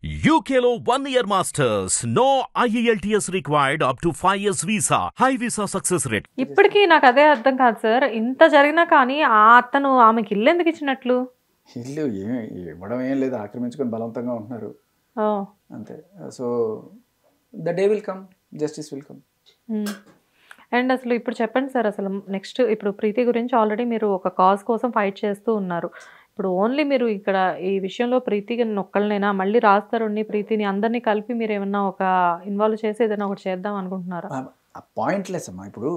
UKలో 1 year masters. No IELTS required up to 5 years visa. High visa success rate. ఇప్పటికీ నాకు అదే అర్థం కాదు సార్. ఇంత జరిగినా కానీ అతను ఆమెకి ఇల్లు ఎందుకు ఇచ్చినట్లు? ఇల్లు ఇవ్వడం ఏం లేదు, ఆక్రమించుకొని బలవంతంగా ఉంటున్నారు అంతే. So the day will come, justice will come. And అసలు ఇప్పుడు చెప్పండి సార్, అసలు నెక్స్ట్ ఇప్పుడు ప్రీతి గురించి ఆల్రెడీ మీరు ఒక కాజ్ కోసం ఫైట్ చేస్తూ ఉన్నారు. ఇప్పుడు ఓన్లీ మీరు ఇక్కడ ఈ విషయంలో ప్రీతికి ఒక్కళ్ళనైనా, మళ్ళీ రాస్తారుని ప్రీతిని అందరినీ కలిపి మీరు ఏమన్నా ఒక ఇన్వాల్వ్ చేసి ఏదైనా ఒకటి చేద్దాం అనుకుంటున్నారా? పాయింట్లెస్ అమ్మా. ఇప్పుడు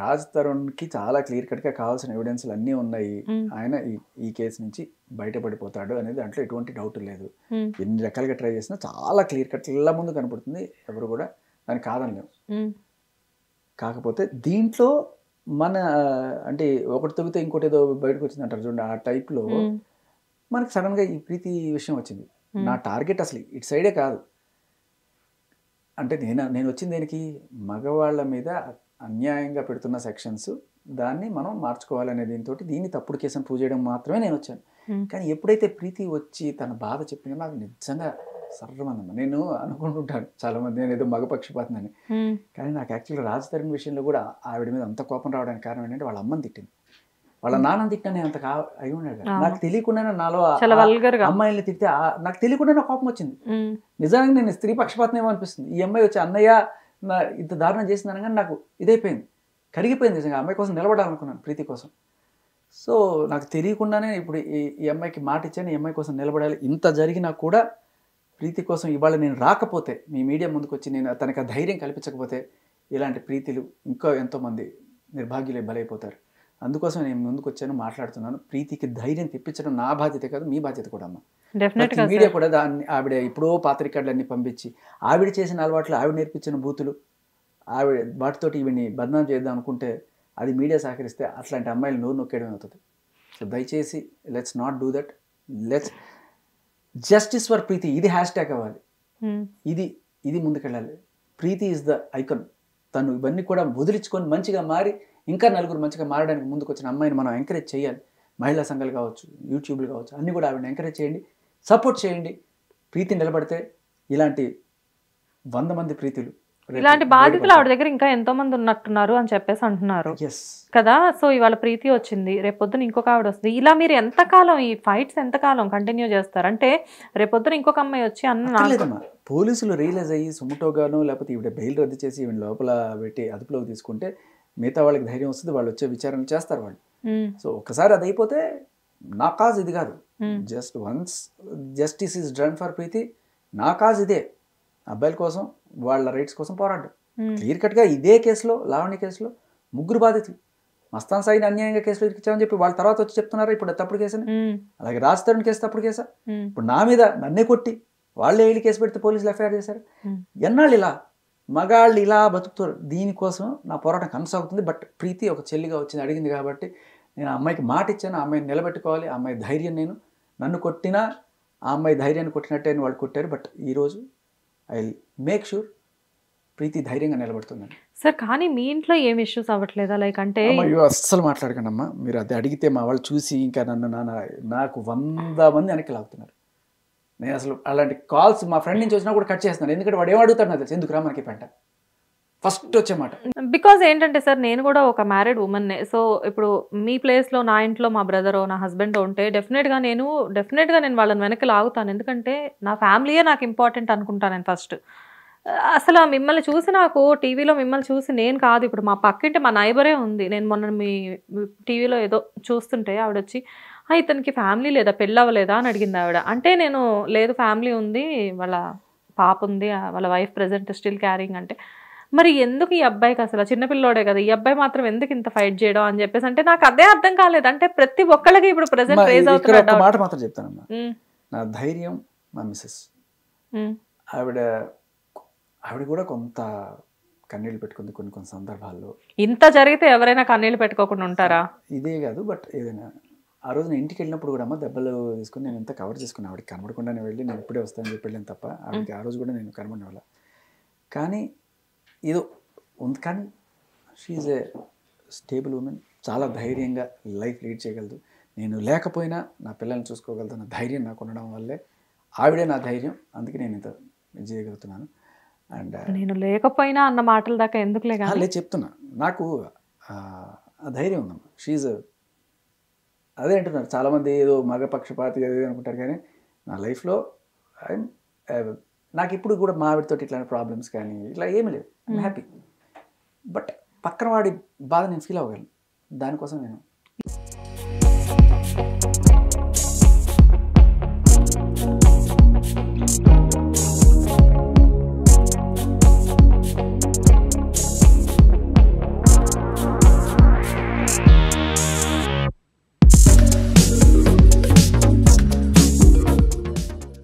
రాజ్ తరుణ్కి చాలా క్లియర్ కట్గా కావాల్సిన ఎవిడెన్స్లు అన్నీ ఉన్నాయి. ఆయన ఈ కేసు నుంచి బయటపడిపోతాడు అనేది దాంట్లో ఎటువంటి డౌట్ లేదు. ఎన్ని రకాలుగా ట్రై చేసినా చాలా క్లియర్ కట్ ఇలా ముందు కనపడుతుంది, ఎవరు కూడా దాన్ని కాదనలేము. కాకపోతే దీంట్లో మన అంటే ఒకటి తగ్గితే ఇంకోటి ఏదో బయటకు వచ్చింది అంటారు చూడండి, ఆ టైప్లో మనకి సడన్గా ఈ ప్రీతి విషయం వచ్చింది. నా టార్గెట్ అసలు ఇటు సైడే కాదు. అంటే నేను వచ్చింది దేనికి, మగవాళ్ళ మీద అన్యాయంగా పెడుతున్న సెక్షన్స్ దాన్ని మనం మార్చుకోవాలనే దీంతో దీన్ని తప్పుడు కేసును ప్రూవ్ చేయడం మాత్రమే నేను వచ్చాను. కానీ ఎప్పుడైతే ప్రీతి వచ్చి తన బాధ చెప్పిందో నాకు నిజంగా సర్వమందమ్మ. నేను అనుకుంటుంటాను చాలామంది నేను ఏదో మగపక్షపాతనని, కానీ నాకు యాక్చువల్గా రాజ్ తరుణ్ విషయంలో కూడా ఆవిడ మీద అంత కోపం రావడానికి కారణం ఏంటంటే వాళ్ళ అమ్మని తిట్టింది, వాళ్ళ నాన్నని తిట్టినా అంత అయి ఉన్నాడు. నాకు తెలియకుండానే నాలో అమ్మాయిల్ని తిడితే నాకు తెలియకుండానే కోపం వచ్చింది. నిజంగా నేను స్త్రీ పక్షపాతం అనిపిస్తుంది. ఈ అమ్మాయి వచ్చి అన్నయ్య ఇంత దారుణం చేసిందని కానీ నాకు ఇదైపోయింది, కరిగిపోయింది. నిజంగా అమ్మాయి కోసం నిలబడాలనుకున్నాను, ప్రీతి కోసం. సో నాకు తెలియకుండానే ఇప్పుడు ఈ అమ్మాయికి మాట ఇచ్చాను, ఈ అమ్మాయి కోసం నిలబడాలి. ఇంత జరిగినా కూడా ప్రీతి కోసం ఇవాళ నేను రాకపోతే, మీ మీడియా ముందుకు వచ్చి నేను తనకు ధైర్యం కల్పించకపోతే ఇలాంటి ప్రీతిలు ఇంకా ఎంతోమంది నిర్భాగ్యులే బలైపోతారు. అందుకోసం నేను ముందుకు వచ్చాను, మాట్లాడుతున్నాను. ప్రీతికి ధైర్యం తెప్పించడం నా బాధ్యత కాదు, మీ బాధ్యత కూడా అమ్మ. మీడియా కూడా దాన్ని ఆవిడ ఇప్పుడో పాత రికార్డులన్నీ పంపించి ఆవిడ చేసిన అలవాట్లు, ఆవిడ నేర్పించిన బూతులు, ఆవిడ వాటితోటి ఈవిని బదనాం చేద్దాం అనుకుంటే అది మీడియా సహకరిస్తే అట్లాంటి అమ్మాయిలు నోరు నొక్కేయడం అవుతుంది. సో దయచేసి let's not do that. Let's justice for Preethi, ఇది హ్యాష్ ట్యాగ్ అవ్వాలి. ఇది ముందుకెళ్ళాలి. Preethi is the icon. తను ఇవన్నీ కూడా వదిలించుకొని మంచిగా మారి ఇంకా నలుగురు మంచిగా మారడానికి ముందుకు వచ్చిన అమ్మాయిని మనం ఎంకరేజ్ చేయాలి. మహిళా సంఘాలు కావచ్చు, యూట్యూబ్లు కావచ్చు, అన్నీ కూడా ఆవిడని ఎంకరేజ్ చేయండి, సపోర్ట్ చేయండి. ప్రీతి నిలబడితే ఇలాంటి 100 మంది ప్రీతులు, ఇలాంటి బాధితులు ఆవిడ దగ్గర ఇంకా ఎంతో మంది ఉన్నట్టున్నారు అని చెప్పేసి అంటున్నారు కదా. సో ఇవాళ ప్రీతి వచ్చింది, రేపొద్దున ఇంకొక ఆవిడ వస్తుంది. ఇలా మీరు ఎంతకాలం ఈ ఫైట్స్ ఎంతకాలం కంటిన్యూ చేస్తారు? అంటే రేపొద్దున ఇంకొక అమ్మాయి వచ్చి లేదమ్మా, పోలీసులు రియలైజ్ అయ్యి సుముటోగానో లేకపోతే ఈవిడ బెయిల్ రద్దు చేసి ఈవిడ లోపల పెట్టి అదుపులోకి తీసుకుంటే మిగతా వాళ్ళకి ధైర్యం వస్తుంది, వాళ్ళు వచ్చే విచారణ చేస్తారు వాళ్ళు. సో ఒకసారి అది అయిపోతే నా కాజ్ ఇది కాదు. Just once justice is done for Preethi, నా కాజ్ ఇదే. అబ్బాయిల కోసం, వాళ్ళ రైట్స్ కోసం పోరాడ్డం. క్లియర్ కట్గా ఇదే కేసులో, లావణ్య కేసులో 3 బాధితులు. మస్తాన్ సాయిని అన్యాయంగా కేసులో ఇరికించామని చెప్పి వాళ్ళ తర్వాత వచ్చి చెప్తున్నారు ఇప్పుడు తప్పుడు కేసుని. అలాగే రాజ్ తరుణ్ కేసు తప్పుడు కేసా? ఇప్పుడు నా మీద నన్నే కొట్టి వాళ్ళే వెళ్ళి కేసు పెడితే పోలీసులు ఎఫ్ఐఆర్ చేశారు. ఎన్నాళ్ళు ఇలా మగాళ్ళు ఇలా బతుకుతారు? దీనికోసం నా పోరాటం కొనసాగుతుంది. బట్ ప్రీతి ఒక చెల్లిగా వచ్చింది, అడిగింది కాబట్టి నేను ఆ అమ్మాయికి మాట ఇచ్చాను. ఆ అమ్మాయిని నిలబెట్టుకోవాలి. ఆ అమ్మాయి ధైర్యం, నన్ను కొట్టినా ఆ అమ్మాయి ధైర్యాన్ని కొట్టినట్టే వాళ్ళు కొట్టారు. బట్ ఈరోజు ఐ విల్ మేక్ షూర్ ప్రీతి ధైర్యంగా నిలబడుతుందని. సార్ కానీ మీ ఇంట్లో ఏం ఇష్యూస్ అవ్వట్లేదా? లైక్ అంటే అస్సలు మాట్లాడకండి అమ్మా. మీరు అది అడిగితే మా వాళ్ళు చూసి ఇంకా నాకు 100 మంది వెనక్కి లాగుతున్నారు. నేను అసలు అలాంటి కాల్స్ మా ఫ్రెండ్ నుంచి వచ్చినా కూడా కట్ చేస్తున్నాను. ఎందుకంటే వాడు ఏమడుగుతాడు నాకు తెలుసు, ఎందుకు రా మనకి పెంట ఫస్ట్ వచ్చే మాట. బికాజ్ ఏంటంటే సార్, నేను కూడా ఒక మ్యారీడ్ ఉమెన్నే. సో ఇప్పుడు మీ ప్లేస్లో నా ఇంట్లో మా బ్రదరో నా హస్బెండ్ ఉంటే డెఫినెట్గా నేను వాళ్ళని వెనక్కి లాగుతాను. ఎందుకంటే నా ఫ్యామిలీయే నాకు ఇంపార్టెంట్ అనుకుంటాను నేను ఫస్ట్. అసలు మిమ్మల్ని చూసి, నాకు టీవీలో మిమ్మల్ని చూసి నేను కాదు, ఇప్పుడు మా పక్కింటి మా నైబరే ఉంది. నేను మొన్న మీ టీవీలో ఏదో చూస్తుంటే ఆవిడ వచ్చి ఇతనికి ఫ్యామిలీ లేదా, పెళ్ళి అవ్వలేదా అని అడిగింది ఆవిడ. అంటే నేను లేదు, ఫ్యామిలీ ఉంది, వాళ్ళ పాప ఉంది, వాళ్ళ వైఫ్ ప్రెజెంట్ స్టిల్ క్యారింగ్. అంటే మరి ఎందుకు ఈ అబ్బాయికి, అసలు చిన్నపిల్లోడే కదా, ఈ అబ్బాయి మాత్రం ఎందుకు ఇంత ఫైట్ చేయడం అని చెప్పేసి అంటే నాకు అదే అర్థం కాలేదు. అంటే ప్రతి ఒక్కళ్ళకి ఇప్పుడు ప్రెజెంట్ రేజ్ అవుతున్న మాట మాత్రం చెప్తానమ్మా. నా ధైర్యం మా మిస్సెస్. ఆవిడ కూడా కొంత కన్నీళ్ళు పెట్టుకుంది కొన్ని సందర్భాల్లో. ఇంత జరిగితే ఎవరైనా కన్నీళ్ళు పెట్టుకోకుండా ఉంటారా? ఇదే కాదు, బట్ ఏదైనా ఆ రోజు నేను ఇంటికి వెళ్ళినప్పుడు కూడా అమ్మ దెబ్బలు తీసుకుని నేను ఎంత కవర్ చేసుకున్నాను. ఆవిడకి కనబడకుండానే వెళ్ళి నేను ఇప్పుడే వస్తానని చెప్పి వెళ్ళాను తప్ప ఆవిడకి ఆ రోజు కూడా నేను కనబడిన వాళ్ళ. కానీ ఏదో ఉంది, కానీ షీఈ్ ఏ స్టేబుల్ ఉమెన్. చాలా ధైర్యంగా లైఫ్ లీడ్ చేయగలదు. నేను లేకపోయినా నా పిల్లల్ని చూసుకోగలుగుతున్న ధైర్యం నాకు ఉండడం వల్లే ఆవిడే నా ధైర్యం, అందుకే నేను ఇంత చేయగలుగుతున్నాను. అండ్ నేను లేకపోయినా అన్న మాటల దాకా ఎందుకులే కానీ లేదు చెప్తున్నా, నాకు ఆ ధైర్యం ఉందమ్మా. షీజ్ అదే అంటున్నారు చాలామంది, ఏదో మగ పక్షపాతి అది అనుకుంటారు, కానీ నా లైఫ్లో నాకు ఇప్పుడు కూడా మా ఆవిడతో ఇట్లాంటి ప్రాబ్లమ్స్ కానీ ఇట్లా ఏమీ లేవు. I'm happy. బట్ పక్కన వాడి బాధ నేను ఫీల్ అవ్వగలను, దానికోసం నేను